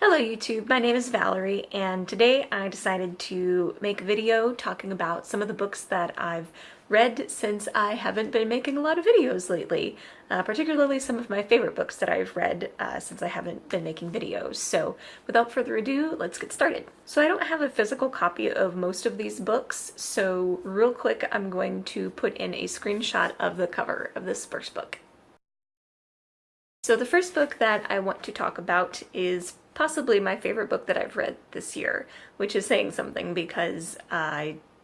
Hello YouTube, my name is Valerie and today I decided to make a video talking about some of the books that I've read since I haven't been making a lot of videos lately, particularly some of my favorite books that I've read since I haven't been making videos. So without further ado, let's get started. So I don't have a physical copy of most of these books, so real quick I'm going to put in a screenshot of the cover of this first book. So the first book that I want to talk about is possibly my favorite book that I've read this year, which is saying something because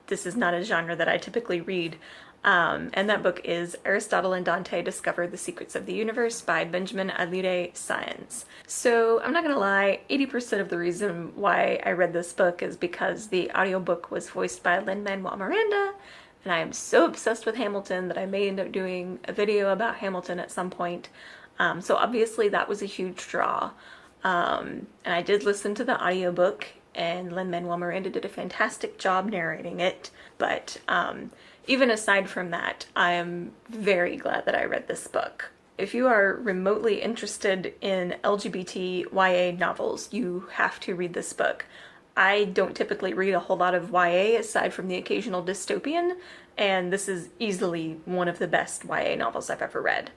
this is not a genre that I typically read. And that book is Aristotle and Dante Discover the Secrets of the Universe by Benjamin Alire Sáenz. So I'm not gonna lie, 80% of the reason why I read this book is because the audiobook was voiced by Lin-Manuel Miranda, and I am so obsessed with Hamilton that I may end up doing a video about Hamilton at some point. So obviously that was a huge draw. And I did listen to the audiobook, and Lin-Manuel Miranda did a fantastic job narrating it. But even aside from that, I am very glad that I read this book. If you are remotely interested in LGBT YA novels, you have to read this book. I don't typically read a whole lot of YA aside from the occasional dystopian, and this is easily one of the best YA novels I've ever read.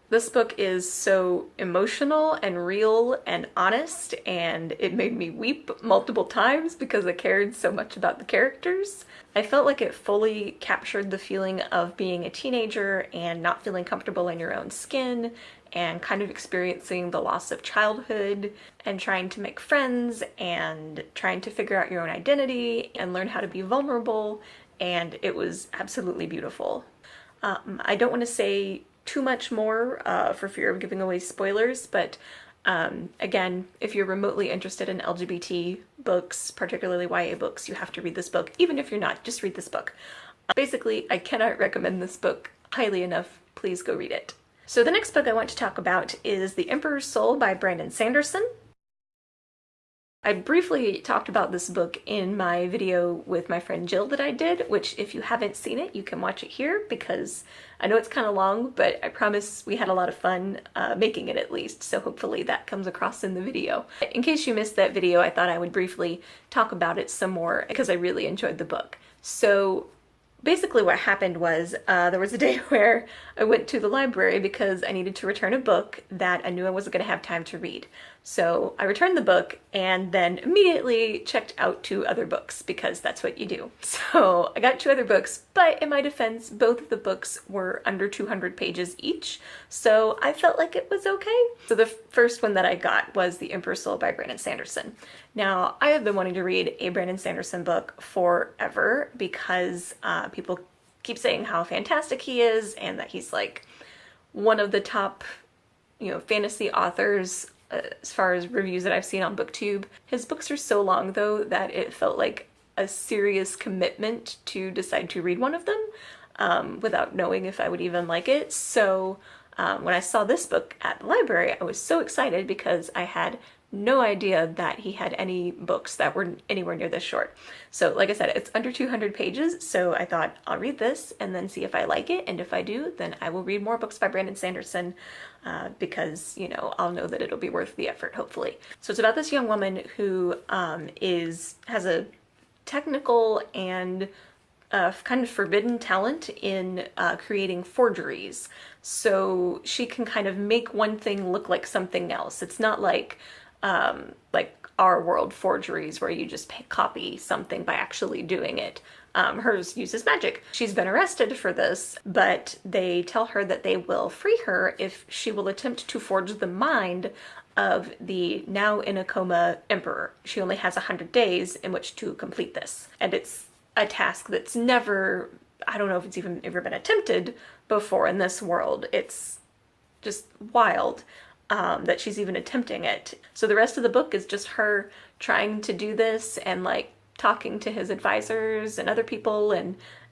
This book is so emotional and real and honest, and it made me weep multiple times because I cared so much about the characters. I felt like it fully captured the feeling of being a teenager and not feeling comfortable in your own skin and kind of experiencing the loss of childhood and trying to make friends and trying to figure out your own identity and learn how to be vulnerable, and it was absolutely beautiful. I don't want to say too much more for fear of giving away spoilers, but again, if you're remotely interested in LGBT books, particularly YA books, you have to read this book. Even if you're not, just read this book. Basically, I cannot recommend this book highly enough. Please go read it. So the next book I want to talk about is The Emperor's Soul by Brandon Sanderson. I briefly talked about this book in my video with my friend Jill that I did, which if you haven't seen it, you can watch it here because I know it's kind of long, but I promise we had a lot of fun making it at least, so hopefully that comes across in the video. In case you missed that video, I thought I would briefly talk about it some more because I really enjoyed the book. So basically what happened was there was a day where I went to the library because I needed to return a book that I knew I wasn't going to have time to read. So I returned the book and then immediately checked out 2 other books because that's what you do. So I got 2 other books, but in my defense, both of the books were under 200 pages each, so I felt like it was okay. So the first one that I got was The Emperor's Soul by Brandon Sanderson. Now, I have been wanting to read a Brandon Sanderson book forever because people keep saying how fantastic he is and that he's like one of the top, fantasy authors as far as reviews that I've seen on BookTube. His books are so long though that it felt like a serious commitment to decide to read one of them without knowing if I would even like it. So when I saw this book at the library, I was so excited because I had no idea that he had any books that were anywhere near this short. So like I said, it's under 200 pages, so I thought I'll read this and then see if I like it, and if I do, then I will read more books by Brandon Sanderson because, I'll know that it'll be worth the effort, hopefully. So it's about this young woman who has a technical and kind of forbidden talent in creating forgeries. So she can kind of make one thing look like something else. It's not like our world forgeries where you just copy something by actually doing it. Hers uses magic. She's been arrested for this, but they tell her that they will free her if she will attempt to forge the mind of the now in a coma emperor. She only has 100 days in which to complete this. And it's a task that's never, I don't know if it's even ever been attempted before in this world. It's just wild that she's even attempting it. So the rest of the book is just her trying to do this and like talking to his advisors and other people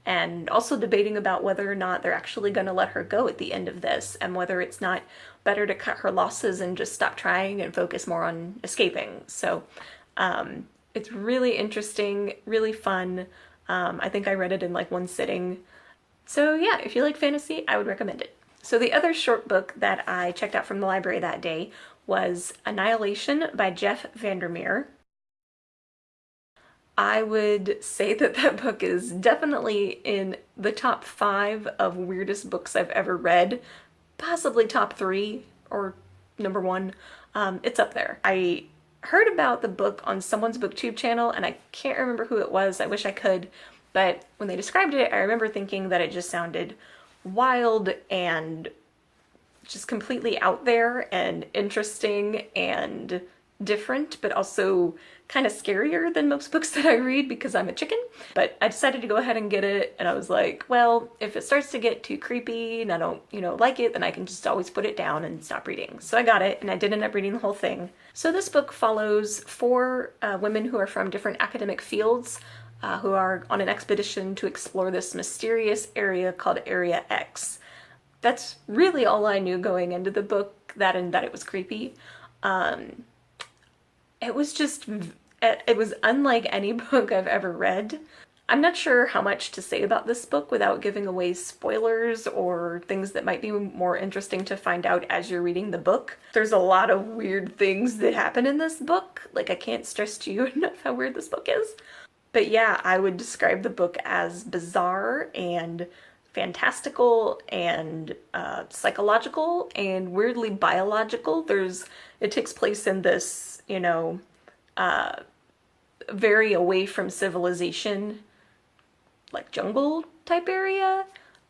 and also debating about whether or not they're actually going to let her go at the end of this and whether it's not better to cut her losses and just stop trying and focus more on escaping. So it's really interesting, really fun. I think I read it in like one sitting. So yeah, if you like fantasy, I would recommend it. So the other short book that I checked out from the library that day was Annihilation by Jeff Vandermeer. I would say that that book is definitely in the top 5 of weirdest books I've ever read, possibly top 3 or number 1. It's up there. I heard about the book on someone's booktube channel and I can't remember who it was. I wish I could, but when they described it, I remember thinking that it just sounded wild and just completely out there and interesting and different, but also kind of scarier than most books that I read because I'm a chicken. But I decided to go ahead and get it, and I was like, well, if it starts to get too creepy and I don't, like it, then I can just always put it down and stop reading. So I got it, and I did end up reading the whole thing. So this book follows 4 women who are from different academic fields who are on an expedition to explore this mysterious area called Area X. That's really all I knew going into the book, that and that it was creepy. It was unlike any book I've ever read. I'm not sure how much to say about this book without giving away spoilers or things that might be more interesting to find out as you're reading the book. There's a lot of weird things that happen in this book. Like, I can't stress to you enough how weird this book is. But yeah, I would describe the book as bizarre and fantastical and psychological and weirdly biological. It takes place in this, very away from civilization, like jungle type area.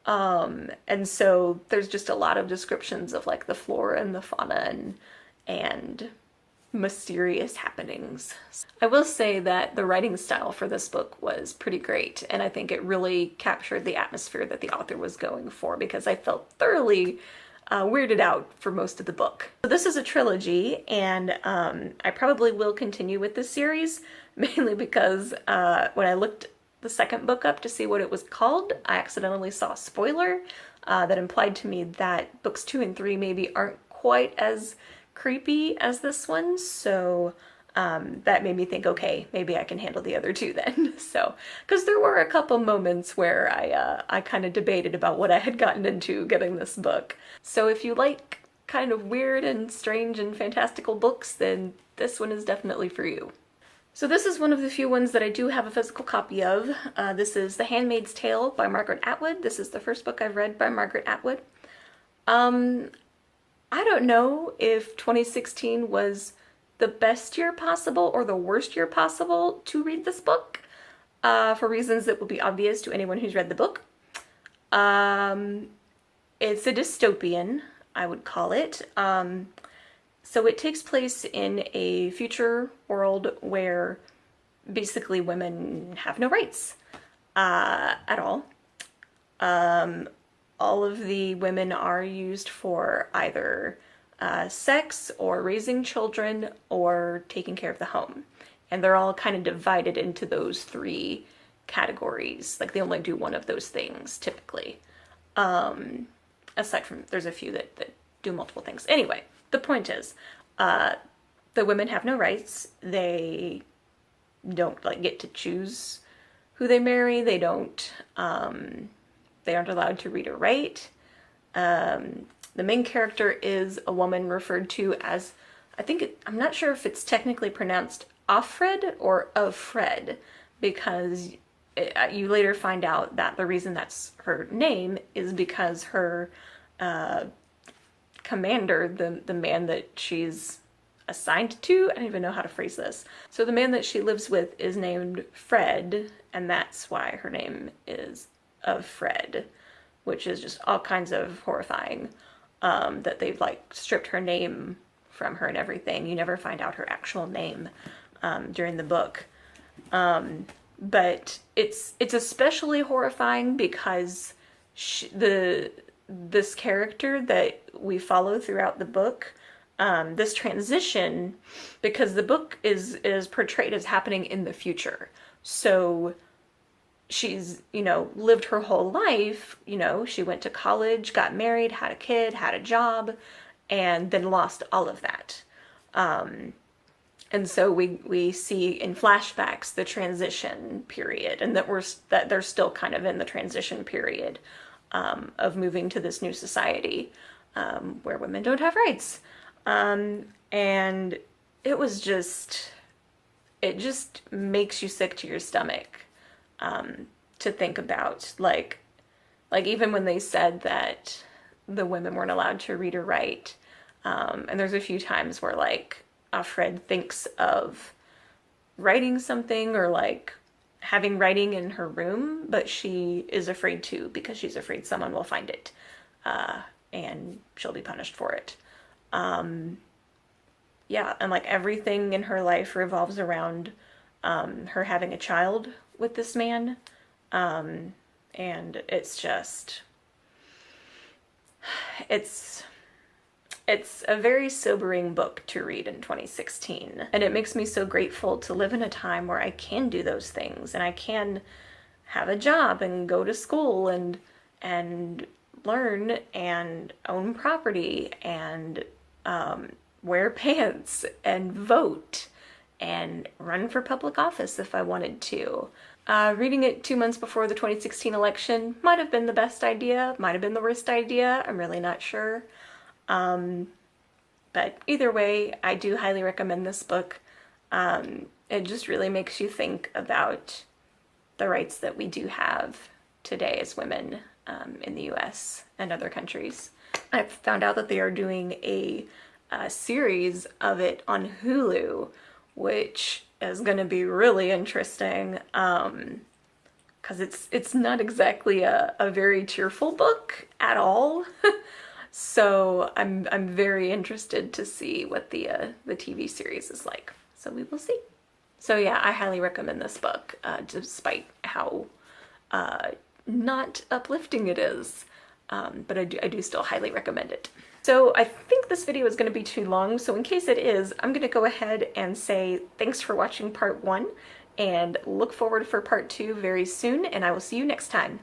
And so there's just a lot of descriptions of like the flora and the fauna and mysterious happenings. I will say that the writing style for this book was pretty great, and I think it really captured the atmosphere that the author was going for, because I felt thoroughly weirded out for most of the book. So this is a trilogy, and I probably will continue with this series, mainly because when I looked the second book up to see what it was called, I accidentally saw a spoiler that implied to me that books 2 and 3 maybe aren't quite as creepy as this one, so that made me think, okay, maybe I can handle the other 2 then. So, because there were a couple moments where I kind of debated about what I had gotten into getting this book. So if you like kind of weird and strange and fantastical books, then this one is definitely for you. So this is one of the few ones that I do have a physical copy of. This is The Handmaid's Tale by Margaret Atwood. This is the first book I've read by Margaret Atwood. I don't know if 2016 was the best year possible or the worst year possible to read this book, for reasons that will be obvious to anyone who's read the book. It's a dystopian, I would call it. So it takes place in a future world where basically women have no rights at all. All of the women are used for either sex or raising children or taking care of the home. And they're all kind of divided into those 3 categories. Like, they only do one of those things typically. Aside from, there's a few that do multiple things. Anyway, the point is, the women have no rights. They don't get to choose who they marry. They aren't allowed to read or write. The main character is a woman referred to as, I'm not sure if it's technically pronounced Offred or Offred, because you later find out that the reason that's her name is because her commander, the man that she's assigned to, I don't even know how to phrase this. So the man that she lives with is named Fred, and that's why her name is of Fred, which is just all kinds of horrifying, that they've stripped her name from her and everything. You never find out her actual name during the book. But it's especially horrifying because this character that we follow throughout the book, this transition, because the book is portrayed as happening in the future. So she's, lived her whole life, she went to college, got married, had a kid, had a job, and then lost all of that. And so we see in flashbacks the transition period, and that they're still kind of in the transition period of moving to this new society where women don't have rights. And And it was just, it just makes you sick to your stomach to think about. Like even when they said that the women weren't allowed to read or write, and there's a few times where like Fred thinks of writing something or like having writing in her room, but she is afraid to because she's afraid someone will find it and she'll be punished for it. Yeah, and like everything in her life revolves around her having a child with this man. And it's just, it's a very sobering book to read in 2016. And it makes me so grateful to live in a time where I can do those things and I can have a job and go to school and learn and own property and wear pants and vote and run for public office if I wanted to. Reading it 2 months before the 2016 election might have been the best idea, might have been the worst idea, I'm really not sure. But either way, I do highly recommend this book. It just really makes you think about the rights that we do have today as women in the US and other countries. I found out that they are doing a series of it on Hulu, which is going to be really interesting because it's not exactly a very cheerful book at all. So I'm very interested to see what the TV series is like. So we will see. So yeah, I highly recommend this book, despite how not uplifting it is. But I do still highly recommend it. So I think this video is going to be too long, so in case it is, I'm going to go ahead and say thanks for watching part 1 and look forward for part 2 very soon, and I will see you next time.